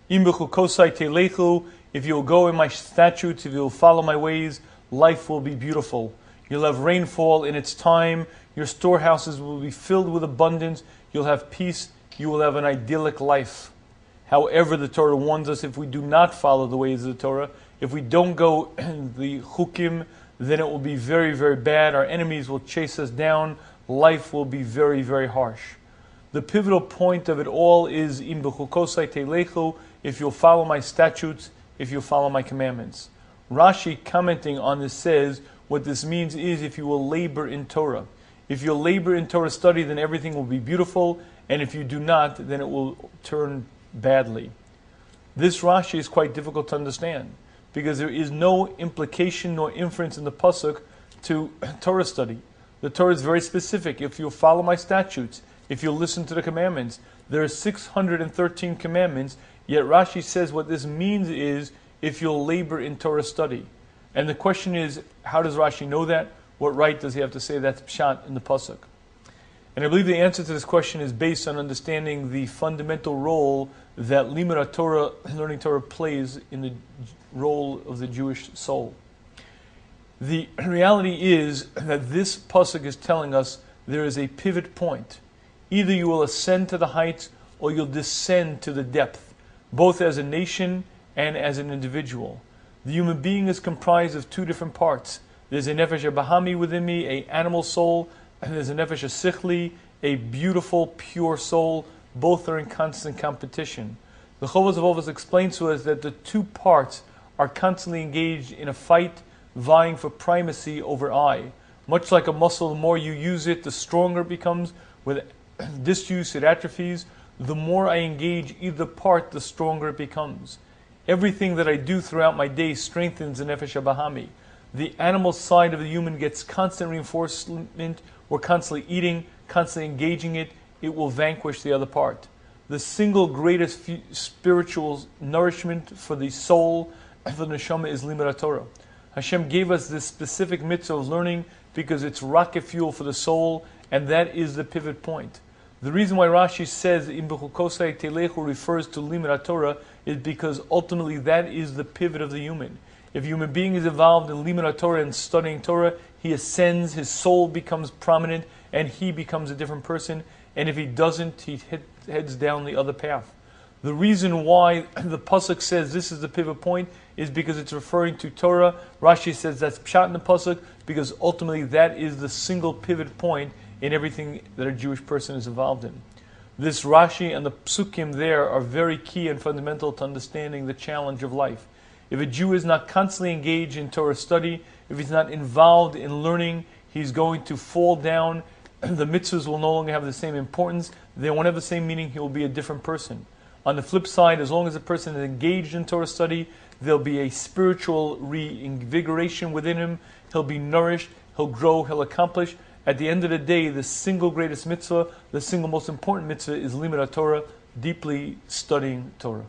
Im Bechukosai telechu, if you'll go in my statutes, if you'll follow my ways, life will be beautiful. You'll have rainfall in its time. Your storehouses will be filled with abundance. You'll have peace. You will have an idyllic life. However, the Torah warns us, if we do not follow the ways of the Torah, if we don't go the chukim, then it will be very, very bad. Our enemies will chase us down. Life will be very, very harsh. The pivotal point of it all is im bechukosai telechu, if you'll follow my statutes, if you'll follow my commandments. Rashi, commenting on this, says what this means is if you will labor in Torah. If you'll labor in Torah study, then everything will be beautiful, and if you do not, then it will turn badly. This Rashi is quite difficult to understand, because there is no implication nor inference in the pasuk to Torah study. The Torah is very specific. If you'll follow my statutes, if you'll listen to the commandments, there are 613 commandments, yet Rashi says what this means is if you'll labor in Torah study. And the question is, how does Rashi know that? What right does he have to say that's pshat in the pasuk? And I believe the answer to this question is based on understanding the fundamental role that limud Torah, learning Torah, plays in the role of the Jewish soul. The reality is that this pasuk is telling us there is a pivot point. Either you will ascend to the heights or you'll descend to the depth, both as a nation and as an individual. The human being is comprised of two different parts. There's a nefesh bahami within me, an animal soul, and there's a nefesh sichli, a beautiful, pure soul. Both are in constant competition. The Chovos HaLevavos explains to us that the two parts are constantly engaged in a fight, vying for primacy over I. Much like a muscle, the more you use it, the stronger it becomes. With disuse, it atrophies. The more I engage either part, the stronger it becomes. Everything that I do throughout my day strengthens the nefesh bahami. The animal side of the human gets constant reinforcement. We're constantly eating, constantly engaging it. It will vanquish the other part. The single greatest spiritual nourishment for the soul, for the neshama, is limud Torah. Hashem gave us this specific mitzvah of learning because it's rocket fuel for the soul, and that is the pivot point. The reason why Rashi says im bechukosai telechu refers to limud Torah is because ultimately that is the pivot of the human. If a human being is involved in limud Torah and studying Torah, he ascends, his soul becomes prominent, and he becomes a different person. And if he doesn't, he heads down the other path. The reason why the pasuk says this is the pivot point is because it's referring to Torah. Rashi says that's pshat in the pasuk because ultimately that is the single pivot point in everything that a Jewish person is involved in. This Rashi and the psukim there are very key and fundamental to understanding the challenge of life. If a Jew is not constantly engaged in Torah study, if he's not involved in learning, he's going to fall down. The mitzvahs will no longer have the same importance. They won't have the same meaning. He will be a different person. On the flip side, as long as a person is engaged in Torah study, there'll be a spiritual reinvigoration within him. He'll be nourished, he'll grow, he'll accomplish. At the end of the day, the single greatest mitzvah, the single most important mitzvah is limud Torah, deeply studying Torah.